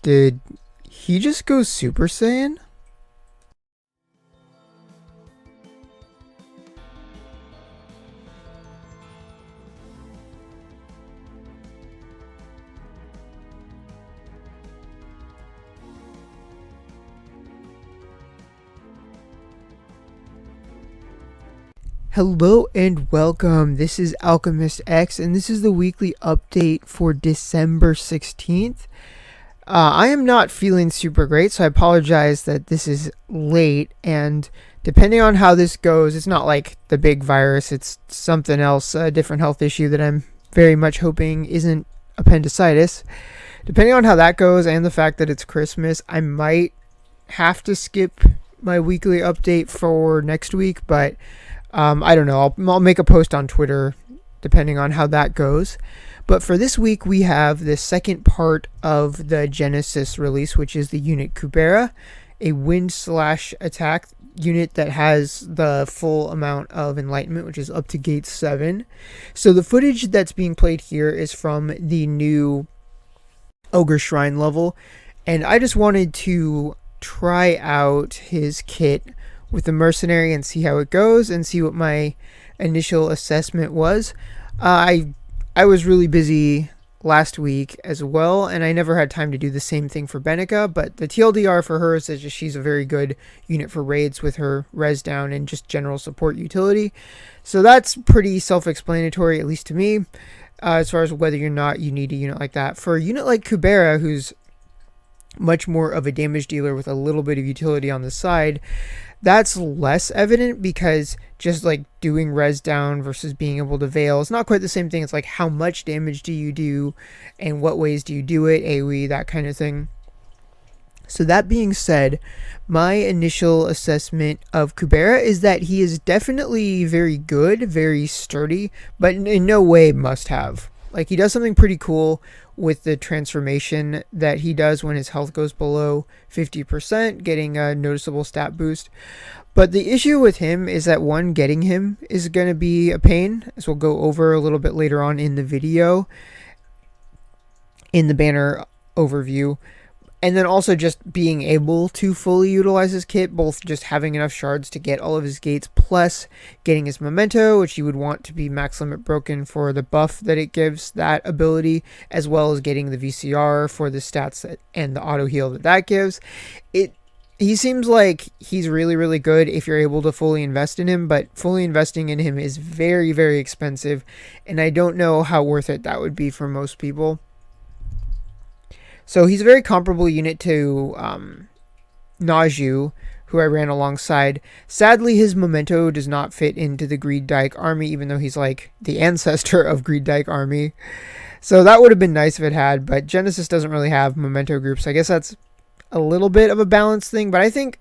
Did he just go Super Saiyan? Hello and welcome. This is Alchemist X, and this is the weekly update for December 16th. I am not feeling super great, so I apologize that this is late, and depending on how this goes, it's not like the big virus, it's something else, a different health issue that I'm very much hoping isn't appendicitis. Depending on how that goes and the fact that it's Christmas, I might have to skip my weekly update for next week, but I don't know. I'll make a post on Twitter depending on how that goes. But for this week, we have the second part of the Genesis release, which is the unit Kubera, a wind/attack unit that has the full amount of enlightenment, which is up to gate 7. So the footage that's being played here is from the new Ogre Shrine level. And I just wanted to try out his kit with the mercenary and see how it goes and see what my initial assessment was. I was really busy last week as well, and I never had time to do the same thing for Benica, but the TLDR for her is that she's a very good unit for raids with her res down and just general support utility. So that's pretty self-explanatory, at least to me, as far as whether or not you need a unit like that. For a unit like Kubera, who's much more of a damage dealer with a little bit of utility on the side, that's less evident because just like doing res down versus being able to veil is not quite the same thing. It's like how much damage do you do and what ways do you do it, AoE, that kind of thing. So that being said, my initial assessment of Kubera is that he is definitely very good, very sturdy, but in no way must have. Like, he does something pretty cool with the transformation that he does when his health goes below 50%, getting a noticeable stat boost. But the issue with him is that, one, getting him is going to be a pain, as we'll go over a little bit later on in the video, in the banner overview. And then also just being able to fully utilize his kit, both just having enough shards to get all of his gates, plus getting his memento, which you would want to be max limit broken for the buff that it gives that ability, as well as getting the VCR for the stats and the auto heal that gives. He seems like he's really, really good if you're able to fully invest in him, but fully investing in him is very, very expensive, and I don't know how worth it that would be for most people. So he's a very comparable unit to Naju, who I ran alongside. Sadly, his memento does not fit into the Greed Dyke army, even though he's like the ancestor of Greed Dyke army. So that would have been nice if it had, but Genesis doesn't really have memento groups. I guess that's a little bit of a balance thing, but I think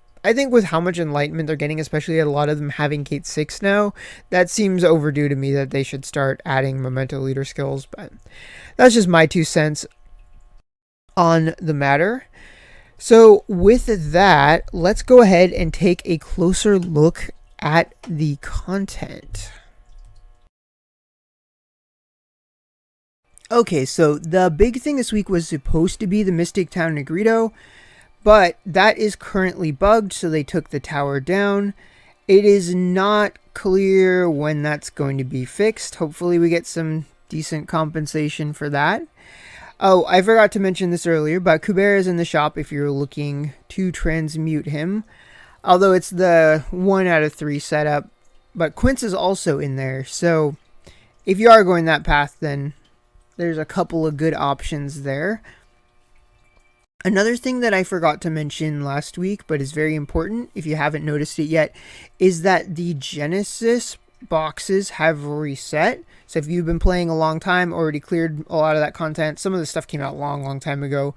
with how much enlightenment they're getting, especially a lot of them having gate 6 now, that seems overdue to me that they should start adding memento leader skills. But that's just my 2 cents on the matter. So with that, let's go ahead and take a closer look at the content. Okay, so the big thing this week was supposed to be the Mystic Town Negrito, but that is currently bugged, so they took the tower down. It is not clear when that's going to be fixed. Hopefully we get some decent compensation for that. Oh, I forgot to mention this earlier, but Kubera is in the shop if you're looking to transmute him. Although it's the 1 out of 3 setup, but Quince is also in there. So if you are going that path, then there's a couple of good options there. Another thing that I forgot to mention last week, but is very important if you haven't noticed it yet, is that the Genesis boxes have reset. So if you've been playing a long time, already cleared a lot of that content, some of the stuff came out long time ago,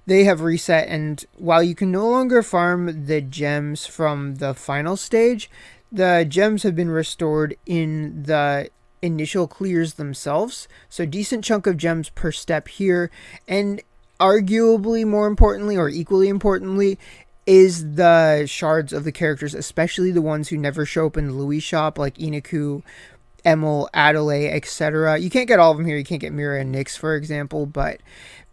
they have reset. And while you can no longer farm the gems from the final stage, the gems have been restored in the initial clears themselves. So decent chunk of gems per step here, and arguably more importantly, or equally importantly, is the shards of the characters, especially the ones who never show up in the Louis shop, like Inaku Emil, Adelaide, etc. You can't get all of them here. You can't get Mira and Nyx, for example, but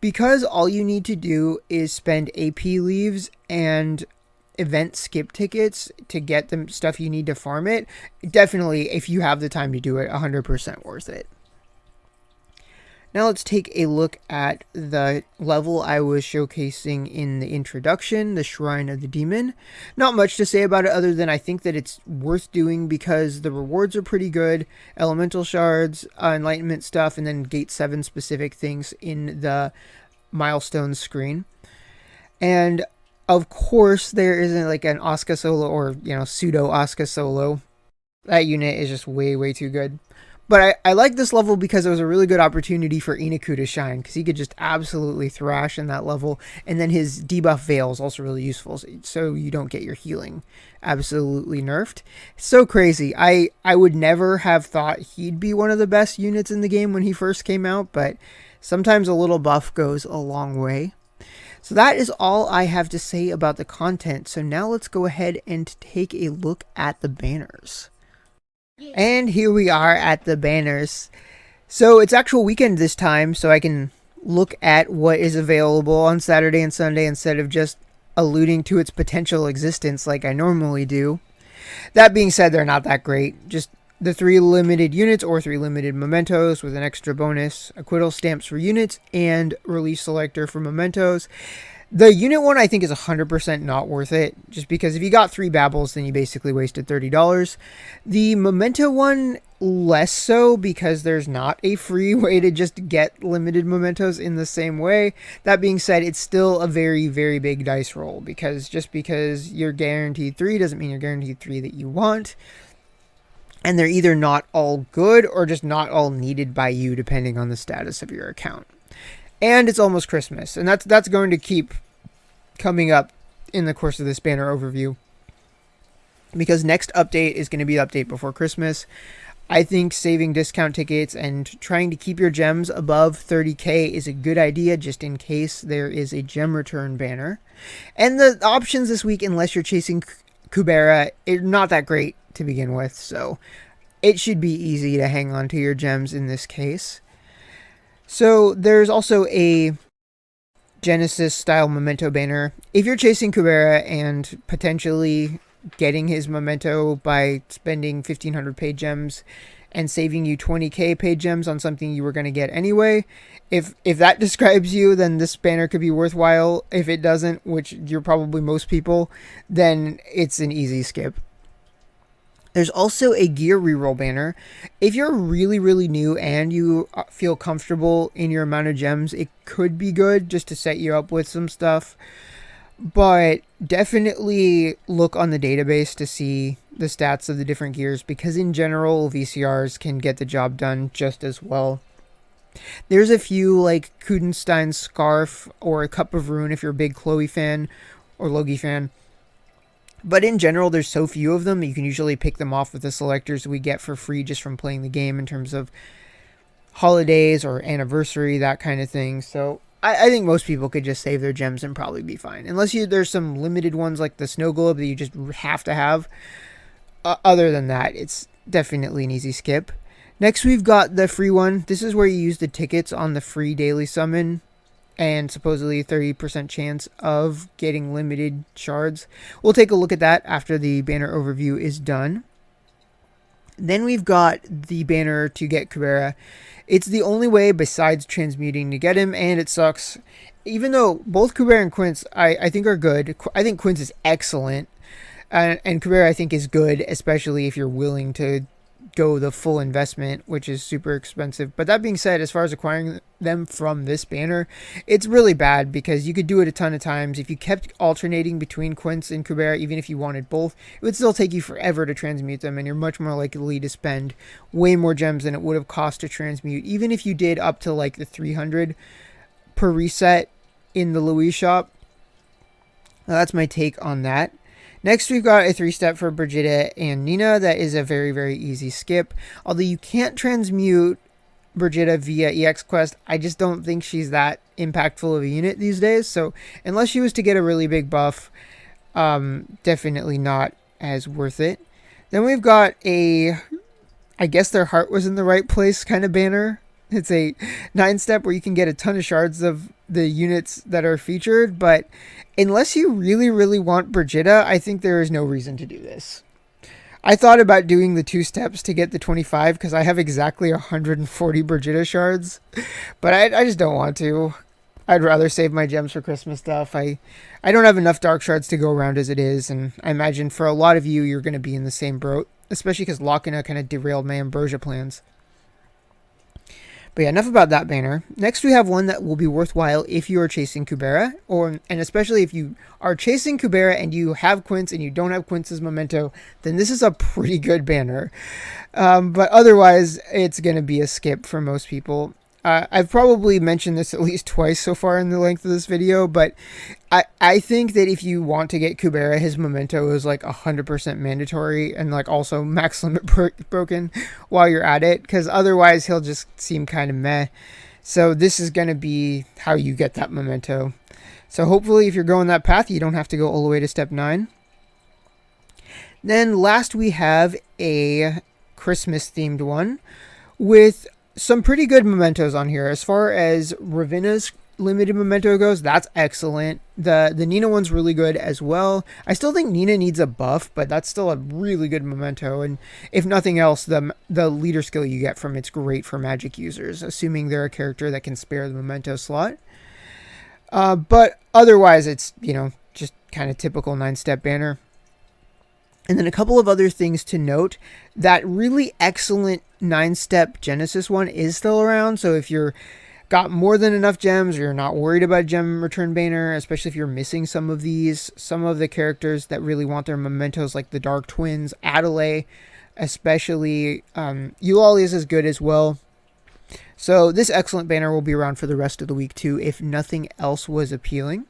because all you need to do is spend AP leaves and event skip tickets to get the stuff you need to farm it, definitely, if you have the time to do it, 100% worth it. Now let's take a look at the level I was showcasing in the introduction, the Shrine of the Demon. Not much to say about it other than I think that it's worth doing because the rewards are pretty good. Elemental shards, enlightenment stuff, and then gate 7 specific things in the milestones screen. And of course there isn't like an Asuka solo or, pseudo Asuka solo. That unit is just way too good. But I like this level because it was a really good opportunity for Inaku to shine, because he could just absolutely thrash in that level. And then his debuff veil is also really useful, so you don't get your healing absolutely nerfed. So crazy. I would never have thought he'd be one of the best units in the game when he first came out, but sometimes a little buff goes a long way. So that is all I have to say about the content. So now let's go ahead and take a look at the banners. And here we are at the banners. So it's actual weekend this time, so I can look at what is available on Saturday and Sunday instead of just alluding to its potential existence like I normally do. That being said, they're not that great. Just the 3 limited units or 3 limited mementos with an extra bonus, acquittal stamps for units, and release selector for mementos. The unit one I think is 100% not worth it, just because if you got 3 babbles, then you basically wasted $30. The memento one, less so, because there's not a free way to just get limited mementos in the same way. That being said, it's still a very big dice roll, because just because you're guaranteed 3 doesn't mean you're guaranteed 3 that you want. And they're either not all good or just not all needed by you, depending on the status of your account. And it's almost Christmas, and that's going to keep coming up in the course of this banner overview, because next update is going to be the update before Christmas. I think saving discount tickets and trying to keep your gems above 30k is a good idea, just in case there is a gem return banner. And the options this week, unless you're chasing Kubera, are not that great to begin with, so it should be easy to hang on to your gems in this case. So there's also a Genesis style memento banner. If you're chasing Kubera and potentially getting his memento by spending 1500 paid gems and saving you 20k paid gems on something you were going to get anyway, if that describes you, then this banner could be worthwhile. If it doesn't, which you're probably most people, then it's an easy skip. There's also a gear reroll banner. If you're really new and you feel comfortable in your amount of gems, it could be good just to set you up with some stuff. But definitely look on the database to see the stats of the different gears, because in general, VCRs can get the job done just as well. There's a few like Kudenstein's Scarf or a Cup of Ruin if you're a big Chloe fan or Logi fan. But in general, there's so few of them, you can usually pick them off with the selectors we get for free just from playing the game in terms of holidays or anniversary, that kind of thing. So I think most people could just save their gems and probably be fine. Unless there's some limited ones like the Snow Globe that you just have to have. Other than that, it's definitely an easy skip. Next, we've got the free one. This is where you use the tickets on the free daily summon, and supposedly 30% chance of getting limited shards. We'll take a look at that after the banner overview is done. Then we've got the banner to get Kubera. It's the only way besides transmuting to get him, and it sucks. Even though both Kubera and Quince I think are good. I think Quince is excellent, and Kubera I think is good, especially if you're willing to go the full investment, which is super expensive. But that being said, as far as acquiring them from this banner, it's really bad, because you could do it a ton of times. If you kept alternating between Quince and Kubera, even if you wanted both, it would still take you forever to transmute them, and you're much more likely to spend way more gems than it would have cost to transmute, even if you did up to like the 300 per reset in the Louis shop. Now, that's my take on that. Next, we've got a 3-step for Brigitte and Nina. That is a very easy skip. Although you can't transmute Brigitte via EX Quest, I just don't think she's that impactful of a unit these days. So unless she was to get a really big buff, definitely not as worth it. Then we've got a I guess their heart was in the right place kind of banner. It's a 9-step where you can get a ton of shards of the units that are featured, but unless you really, really want Brigitta, I think there is no reason to do this. I thought about doing the 2 steps to get the 25 because I have exactly 140 Brigitta shards, but I just don't want to. I'd rather save my gems for Christmas stuff. I don't have enough dark shards to go around as it is, and I imagine for a lot of you, you're going to be in the same boat, especially because Locking kind of derailed my Ambrosia plans. But yeah, enough about that banner. Next, we have one that will be worthwhile if you are chasing Kubera, and especially if you are chasing Kubera and you have Quince and you don't have Quince's Memento, then this is a pretty good banner. But otherwise, it's going to be a skip for most people. I've probably mentioned this at least twice so far in the length of this video, but I think that if you want to get Kubera, his Memento is like 100% mandatory and like also max limit broken while you're at it, because otherwise he'll just seem kind of meh. So this is going to be how you get that Memento. So hopefully if you're going that path, you don't have to go all the way to step 9. Then last we have a Christmas themed one with some pretty good mementos on here. As far as Ravenna's limited memento goes, that's excellent. The Nina one's really good as well. I still think Nina needs a buff, but that's still a really good memento. And if nothing else, the leader skill you get from it's great for magic users, assuming they're a character that can spare the memento slot. But otherwise, it's, just kind of typical 9-step banner. And then a couple of other things to note. That really excellent 9-step Genesis one is still around. So if you're got more than enough gems, or you're not worried about gem return banner, especially if you're missing some of the characters that really want their mementos, like the Dark Twins, Adelaide, especially, Eulalie is good as well. So this excellent banner will be around for the rest of the week too, if nothing else was appealing.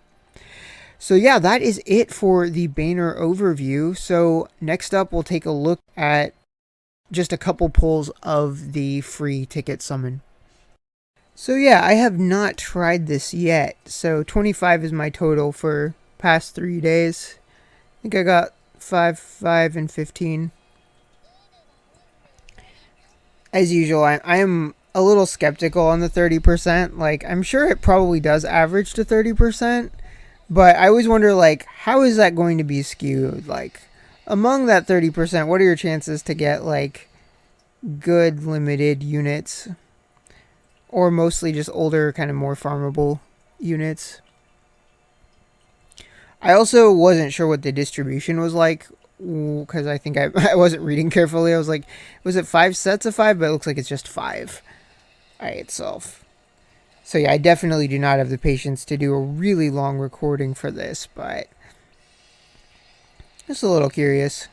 So yeah, that is it for the banner overview. So next up, we'll take a look at just a couple pulls of the free ticket summon. So yeah, I have not tried this yet. So 25 is my total for past 3 days. I think I got 5, 5, and 15. As usual, I am a little skeptical on the 30%. Like, I'm sure it probably does average to 30%. But I always wonder, like, how is that going to be skewed? Like, among that 30%, what are your chances to get, like, good limited units? Or mostly just older, kind of more farmable units? I also wasn't sure what the distribution was like, because I think I wasn't reading carefully. I was like, was it 5 sets of 5? But it looks like it's just 5 by itself. So yeah, I definitely do not have the patience to do a really long recording for this, but just a little curious.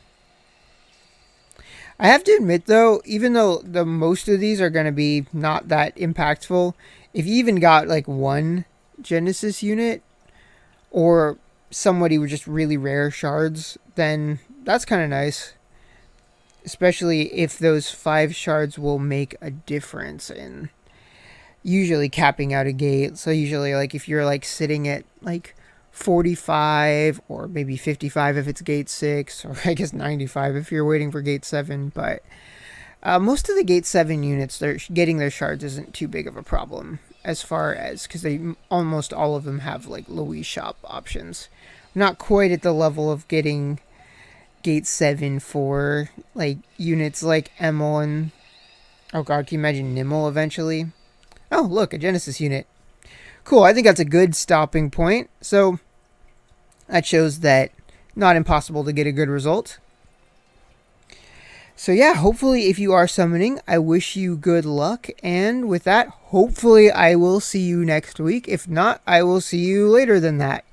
I have to admit though, even though the most of these are going to be not that impactful, if you even got like one Genesis unit or somebody with just really rare shards, then that's kind of nice. Especially if those 5 shards will make a difference in usually capping out a gate. So usually, like, if you're like sitting at like 45 or maybe 55 if it's gate 6, or I guess 95 if you're waiting for gate 7, but most of the gate 7 units, they're getting their shards isn't too big of a problem, as far as, because they almost all of them have like Louise shop options. Not quite at the level of getting gate 7 for like units like Emil and, oh god, can you imagine Nimble eventually? Oh, look, a Genesis unit. Cool, I think that's a good stopping point. So, that shows that not impossible to get a good result. So yeah, hopefully if you are summoning, I wish you good luck. And with that, hopefully I will see you next week. If not, I will see you later than that.